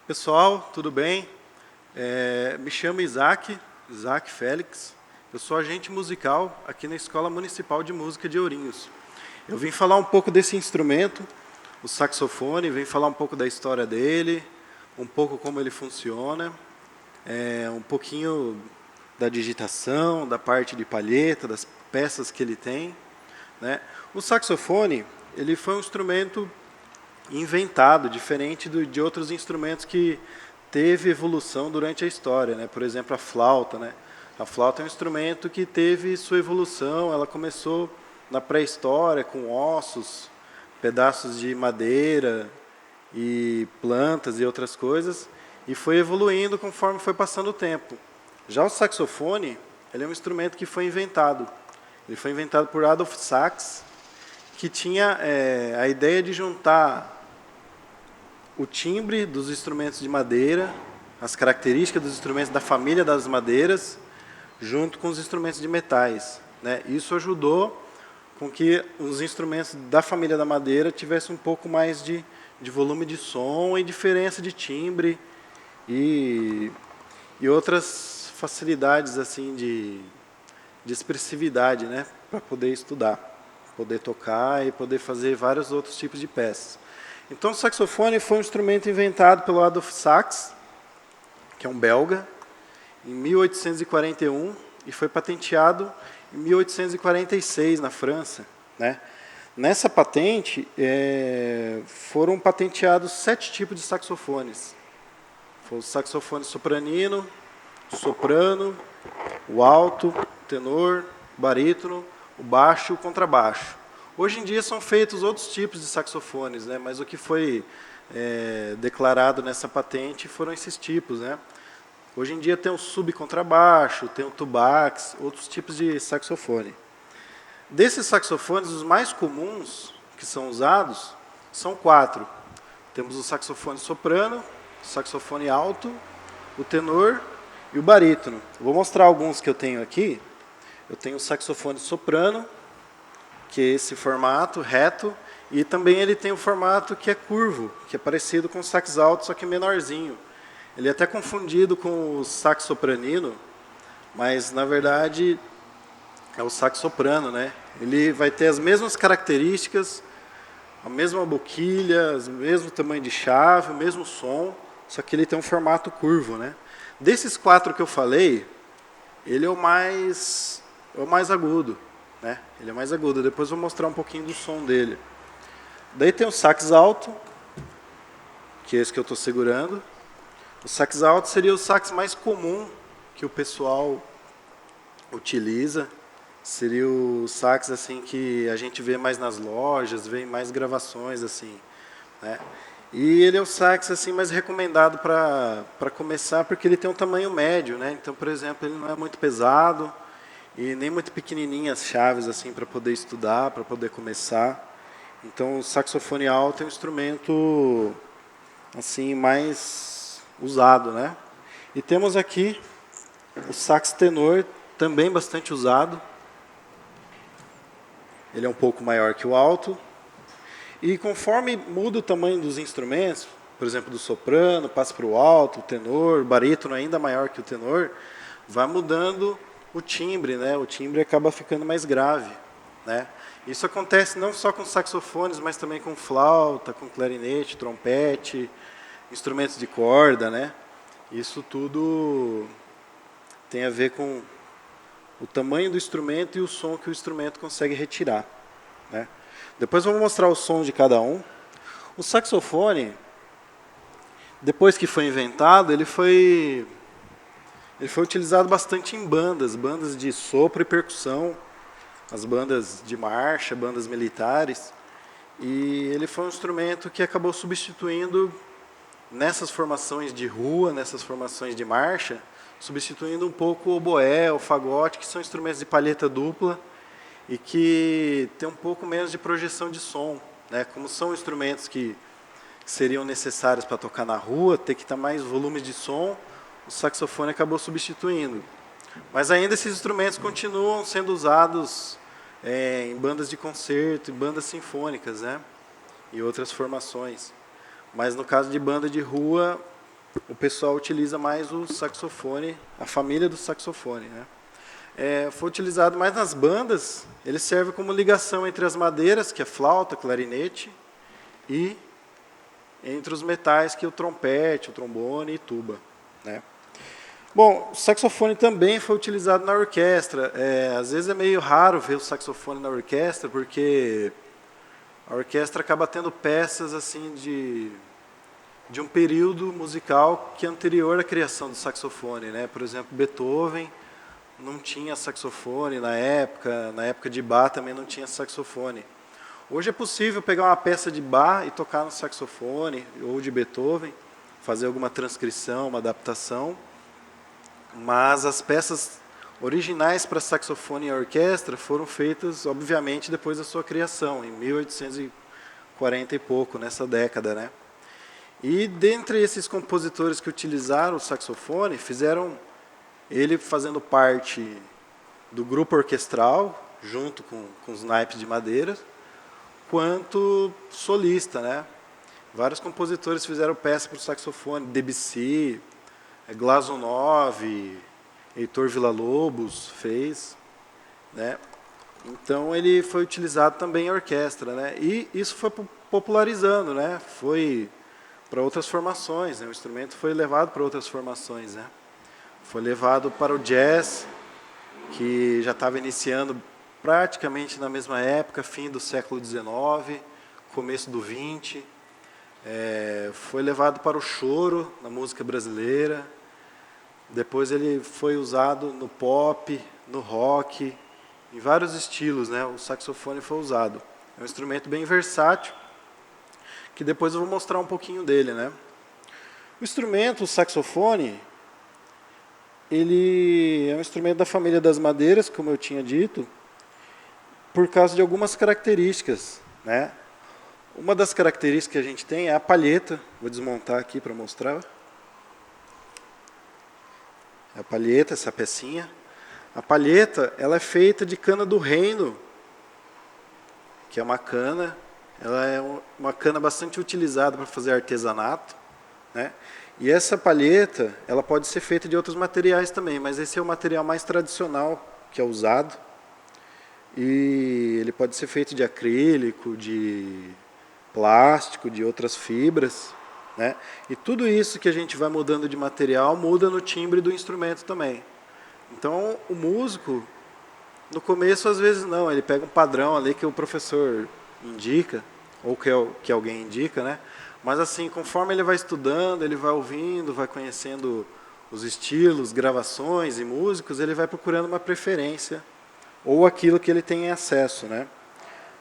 Pessoal, tudo bem? Me chamo Isaac Félix. Eu sou agente musical aqui na Escola Municipal de Música de Ourinhos. Eu vim falar um pouco desse instrumento, o saxofone, vim falar um pouco da história dele, um pouco como ele funciona, um pouquinho da digitação, da parte de palheta, das peças que ele tem, né? O saxofone, ele foi um instrumento inventado, diferente de outros instrumentos que teve evolução durante a história, né? Por exemplo, a flauta, né? A flauta é um instrumento que teve sua evolução, ela começou na pré-história com ossos, pedaços de madeira e plantas e outras coisas, e foi evoluindo conforme foi passando o tempo. Já o saxofone, ele é um instrumento que foi inventado. Ele foi inventado por Adolph Sax, que tinha a ideia de juntar o timbre dos instrumentos de madeira, as características dos instrumentos da família das madeiras, junto com os instrumentos de metais, né? Isso ajudou com que os instrumentos da família da madeira tivessem um pouco mais de volume de som e diferença de timbre e outras facilidades assim de expressividade, né? Para poder estudar, poder tocar e poder fazer vários outros tipos de peças. Então, o saxofone foi um instrumento inventado pelo Adolph Sax, que é um belga, em 1841, e foi patenteado em 1846 na França, né? Nessa patente, foram patenteados 7 tipos de saxofones. Foi o saxofone sopranino, soprano, o alto, o tenor, o barítono, o baixo e o contrabaixo. Hoje em dia são feitos outros tipos de saxofones, né? Mas o que foi declarado nessa patente foram esses tipos, né? Hoje em dia tem o subcontrabaixo, tem o tubax, outros tipos de saxofone. Desses saxofones, os mais comuns que são usados são 4. Temos o saxofone soprano, o saxofone alto, o tenor e o barítono. Vou mostrar alguns que eu tenho aqui. Eu tenho o saxofone soprano, que é esse formato reto, e também ele tem o formato que é curvo, que é parecido com o sax alto, só que menorzinho. Ele é até confundido com o sax sopranino, mas na verdade é o sax soprano, né? Ele vai ter as mesmas características, a mesma boquilha, o mesmo tamanho de chave, o mesmo som, só que ele tem um formato curvo, né? Desses 4 que eu falei, ele é o mais agudo, né? Ele é mais agudo. Depois eu vou mostrar um pouquinho do som dele. Daí tem o sax alto, que é esse que eu estou segurando. O sax alto seria o sax mais comum que o pessoal utiliza. Seria o sax assim que a gente vê mais nas lojas, vê em mais gravações assim, né? E ele é o sax assim mais recomendado para começar porque ele tem um tamanho médio, né? Então, por exemplo, ele não é muito pesado e nem muito pequenininhas as chaves assim para poder estudar, para poder começar. Então, o saxofone alto é um instrumento assim mais usado, né? E temos aqui o sax tenor, também bastante usado. Ele é um pouco maior que o alto. E conforme muda o tamanho dos instrumentos, por exemplo, do soprano, passa para o alto, o tenor, o barítono ainda maior que o tenor, vai mudando o timbre, né? O timbre acaba ficando mais grave, né? Isso acontece não só com saxofones, mas também com flauta, com clarinete, trompete, instrumentos de corda, né? Isso tudo tem a ver com o tamanho do instrumento e o som que o instrumento consegue retirar, né? Depois vamos mostrar o som de cada um. O saxofone, depois que foi inventado, ele foi utilizado bastante em bandas de sopro e percussão, as bandas de marcha, bandas militares, e ele foi um instrumento que acabou substituindo nessas formações de rua, nessas formações de marcha, substituindo um pouco o oboé, o fagote, que são instrumentos de palheta dupla e que tem um pouco menos de projeção de som, né? Como são instrumentos que seriam necessários para tocar na rua, ter que ter mais volume de som, o saxofone acabou substituindo. Mas ainda esses instrumentos continuam sendo usados em bandas de concerto, em bandas sinfônicas, né? E outras formações. Mas no caso de banda de rua, o pessoal utiliza mais o saxofone, a família do saxofone, né? Foi utilizado mais nas bandas, ele serve como ligação entre as madeiras, que é flauta, clarinete, e entre os metais, que é o trompete, o trombone e tuba, né? Bom, o saxofone também foi utilizado na orquestra. Às vezes é meio raro ver o saxofone na orquestra, porque a orquestra acaba tendo peças assim de um período musical que é anterior à criação do saxofone, né? Por exemplo, Beethoven não tinha saxofone na época de Bach também não tinha saxofone. Hoje é possível pegar uma peça de Bach e tocar no saxofone, ou de Beethoven, fazer alguma transcrição, uma adaptação, mas as peças originais para saxofone e orquestra foram feitas, obviamente, depois da sua criação, em 1840 e pouco, nessa década, né? E dentre esses compositores que utilizaram o saxofone, fizeram ele fazendo parte do grupo orquestral, junto com os naipes de madeira, quanto solista, né? Vários compositores fizeram peça para o saxofone, Debussy, Glazunov, Heitor Villa-Lobos fez, né? Então ele foi utilizado também em orquestra, né? E isso foi popularizando, né? Foi para outras formações, né? O instrumento foi levado para outras formações, né? Foi levado para o jazz, que já estava iniciando praticamente na mesma época, fim do século XIX, começo do XX. Foi levado para o choro, na música brasileira. Depois ele foi usado no pop, no rock, em vários estilos, né? O saxofone foi usado. É um instrumento bem versátil, que depois eu vou mostrar um pouquinho dele, né? O instrumento, o saxofone, ele é um instrumento da família das madeiras, como eu tinha dito, por causa de algumas características, né? Uma das características que a gente tem é a palheta. Vou desmontar aqui para mostrar. A palheta, essa pecinha. A palheta, ela é feita de cana do reino, que é uma cana. Ela é uma cana bastante utilizada para fazer artesanato, né? E essa palheta, ela pode ser feita de outros materiais também, mas esse é o material mais tradicional que é usado. E ele pode ser feito de acrílico, de plástico, de outras fibras, né? E tudo isso que a gente vai mudando de material muda no timbre do instrumento também. Então, o músico, no começo, às vezes não, ele pega um padrão ali que o professor indica, ou que alguém indica, né? Mas assim, conforme ele vai estudando, ele vai ouvindo, vai conhecendo os estilos, gravações e músicos, ele vai procurando uma preferência, ou aquilo que ele tem acesso, né?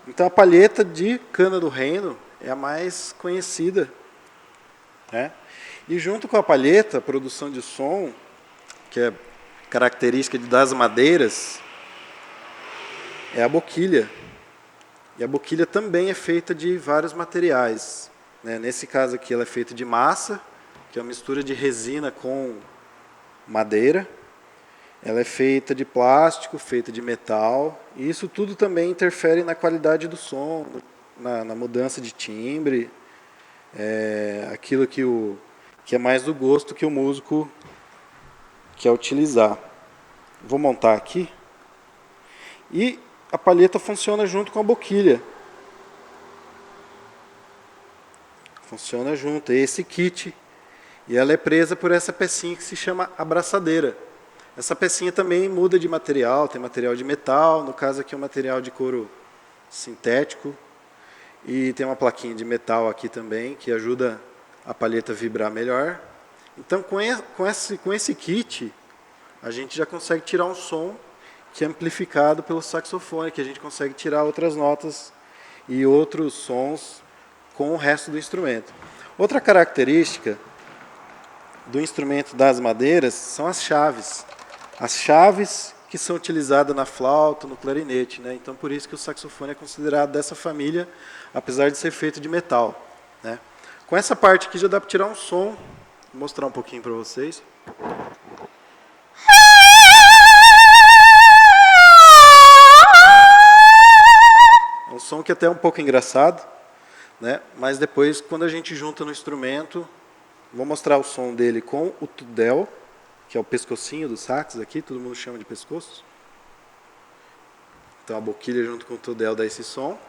Então a palheta de cana do reino é a mais conhecida, né? E junto com a palheta, a produção de som, que é característica das madeiras, é a boquilha. E a boquilha também é feita de vários materiais, né? Nesse caso aqui ela é feita de massa, que é uma mistura de resina com madeira. Ela é feita de plástico, feita de metal, e isso tudo também interfere na qualidade do som, na mudança de timbre, aquilo que é mais do gosto que o músico quer utilizar. Vou montar aqui. E a palheta funciona junto com a boquilha. Funciona junto, é esse kit. E ela é presa por essa pecinha que se chama abraçadeira. Essa pecinha também muda de material, tem material de metal, no caso aqui é um material de couro sintético, e tem uma plaquinha de metal aqui também, que ajuda a palheta a vibrar melhor. Então, com esse kit, a gente já consegue tirar um som que é amplificado pelo saxofone, que a gente consegue tirar outras notas e outros sons com o resto do instrumento. Outra característica do instrumento das madeiras são as chaves. As chaves que são utilizadas na flauta, no clarinete, né? Então, por isso que o saxofone é considerado dessa família, apesar de ser feito de metal, né? Com essa parte aqui já dá para tirar um som. Vou mostrar um pouquinho para vocês. É um som que até é um pouco engraçado, né? Mas depois, quando a gente junta no instrumento, Vou mostrar o som dele com o tudel, que é o pescocinho do sax aqui, todo mundo chama de pescoço. Então a boquilha junto com o tudel dá esse som.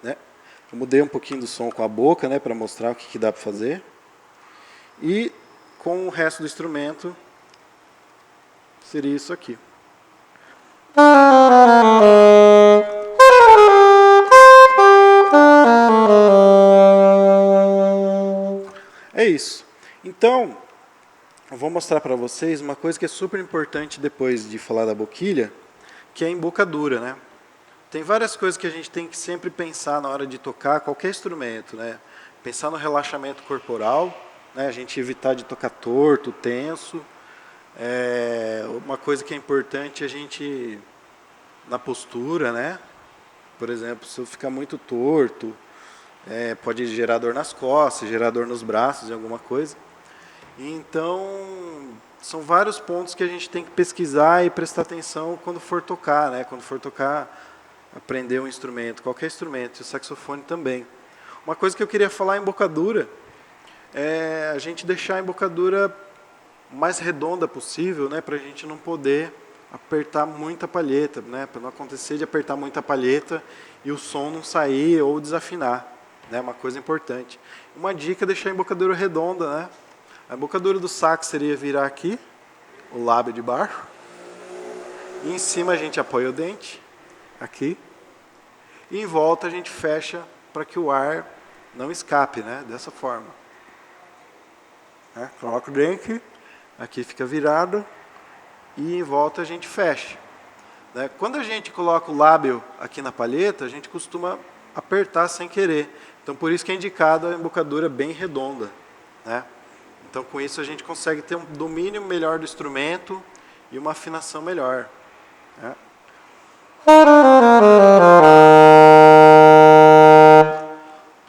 Né? Eu mudei um pouquinho do som com a boca, né, para mostrar o que dá para fazer. E com o resto do instrumento seria isso aqui. É isso. Então, eu vou mostrar para vocês uma coisa que é super importante depois de falar da boquilha, que é a embocadura, né? Tem várias coisas que a gente tem que sempre pensar na hora de tocar qualquer instrumento, né? Pensar no relaxamento corporal, né? A gente evitar de tocar torto, tenso. Uma coisa que é importante é a gente, na postura, né? Por exemplo, se eu ficar muito torto, pode gerar dor nas costas, gerar dor nos braços, em alguma coisa. Então, são vários pontos que a gente tem que pesquisar e prestar atenção quando for tocar, né? Quando for tocar, aprender um instrumento, qualquer instrumento, e o saxofone também. Uma coisa que eu queria falar em embocadura é a gente deixar a embocadura mais redonda possível, né? Para a gente não poder apertar muita palheta, né? Para não acontecer de apertar muita palheta e o som não sair ou desafinar, né? Uma coisa importante. Uma dica é deixar a embocadura redonda, né? A embocadura do sax seria virar aqui, o lábio de baixo, e em cima a gente apoia o dente, aqui, e em volta a gente fecha para que o ar não escape, né? Dessa forma. Coloca o dente, aqui fica virado, e em volta a gente fecha. Né? Quando a gente coloca o lábio aqui na palheta, a gente costuma apertar sem querer. Então por isso que é indicado a embocadura bem redonda, né? Então, com isso, a gente consegue ter um domínio melhor do instrumento e uma afinação melhor. Né?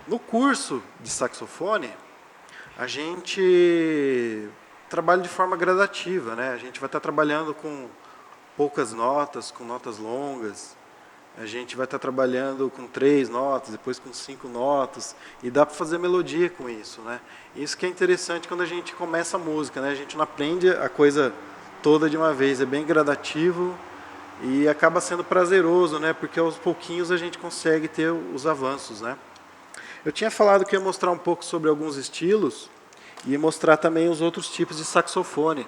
No curso de saxofone, a gente trabalha de forma gradativa, né? A gente vai estar trabalhando com poucas notas, com notas longas. A gente vai estar trabalhando com 3 notas, depois com 5 notas, e dá para fazer melodia com isso, né? Isso que é interessante quando a gente começa a música, né? A gente não aprende a coisa toda de uma vez, é bem gradativo e acaba sendo prazeroso, né? Porque aos pouquinhos a gente consegue ter os avanços, né? Eu tinha falado que ia mostrar um pouco sobre alguns estilos e mostrar também os outros tipos de saxofone.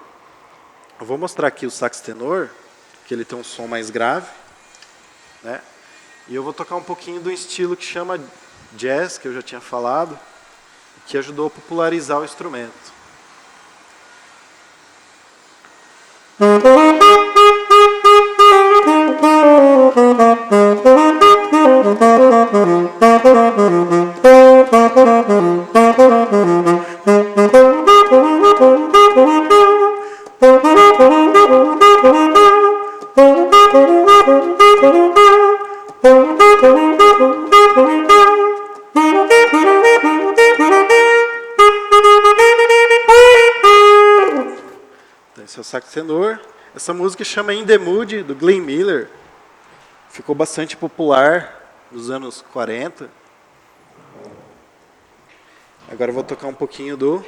Eu vou mostrar aqui o sax tenor, que ele tem um som mais grave. Né? E eu vou tocar um pouquinho do estilo que chama jazz, que eu já tinha falado, que ajudou a popularizar o instrumento. Esse é o sax tenor. Essa música chama In The Mood, do Glenn Miller. Ficou bastante popular nos anos 40. Agora eu vou tocar um pouquinho do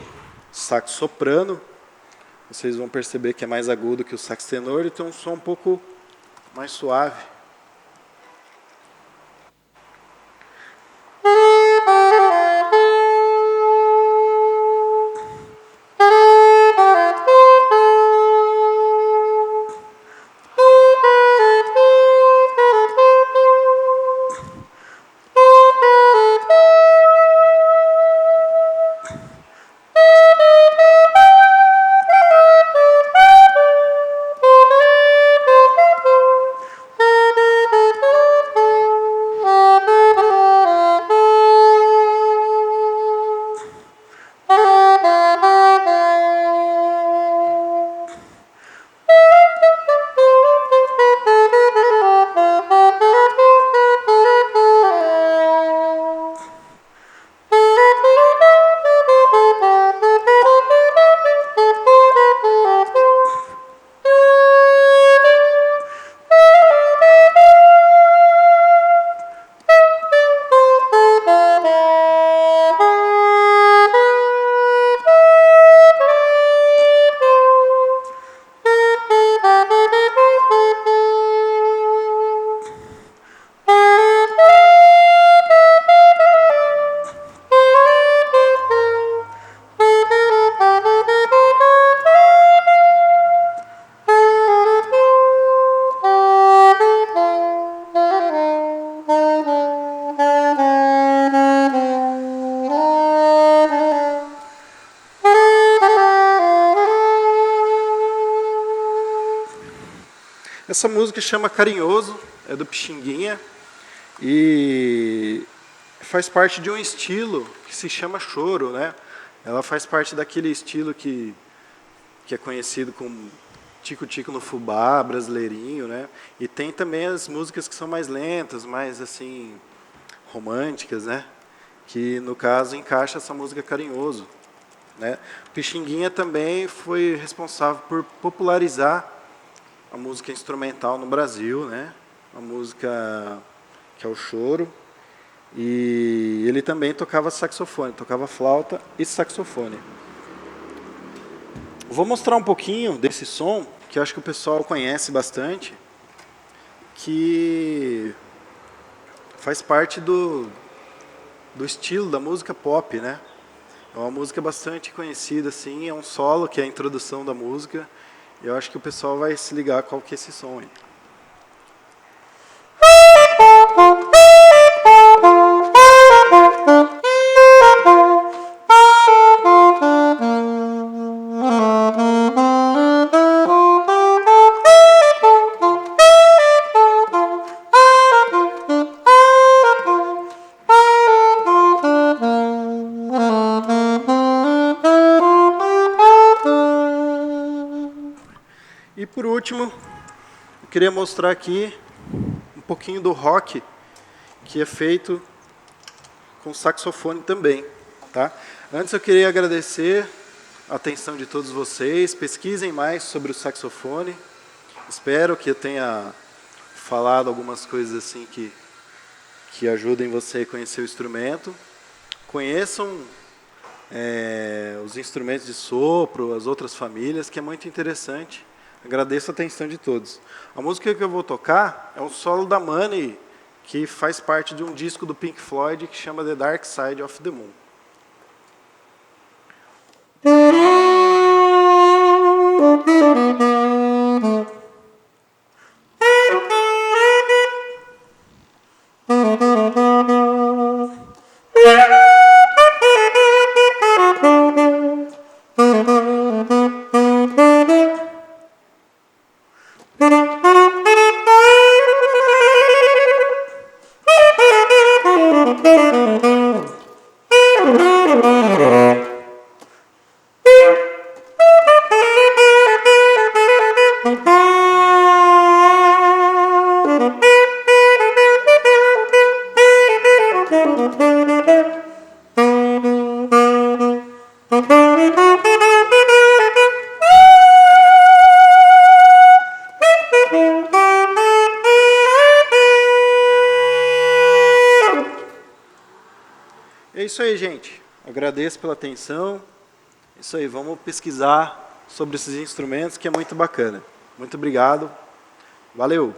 sax soprano. Vocês vão perceber que é mais agudo que o sax tenor e tem um som um pouco mais suave. Essa música chama Carinhoso, é do Pixinguinha, e faz parte de um estilo que se chama choro, né? Ela faz parte daquele estilo que é conhecido como tico-tico no fubá, brasileirinho, né? E tem também as músicas que são mais lentas, mais assim românticas, né? Que no caso encaixa essa música Carinhoso, né? Pixinguinha também foi responsável por popularizar a música instrumental no Brasil, né? A música que é o choro. E ele também tocava saxofone, tocava flauta e saxofone. Vou mostrar um pouquinho desse som, que eu acho que o pessoal conhece bastante, que faz parte do estilo da música pop, né? É uma música bastante conhecida, assim, é um solo, que é a introdução da música. Eu acho que o pessoal vai se ligar qual que é esse som aí. E por último, eu queria mostrar aqui um pouquinho do rock que é feito com saxofone também, tá? Antes eu queria agradecer a atenção de todos vocês, pesquisem mais sobre o saxofone. Espero que eu tenha falado algumas coisas assim que ajudem você a conhecer o instrumento. Conheçam os instrumentos de sopro, as outras famílias, que é muito interessante. Agradeço a atenção de todos. A música que eu vou tocar é um solo da Money, que faz parte de um disco do Pink Floyd que chama The Dark Side of the Moon. É isso aí, gente. Agradeço pela atenção. É isso aí, vamos pesquisar sobre esses instrumentos, que é muito bacana. Muito obrigado. Valeu!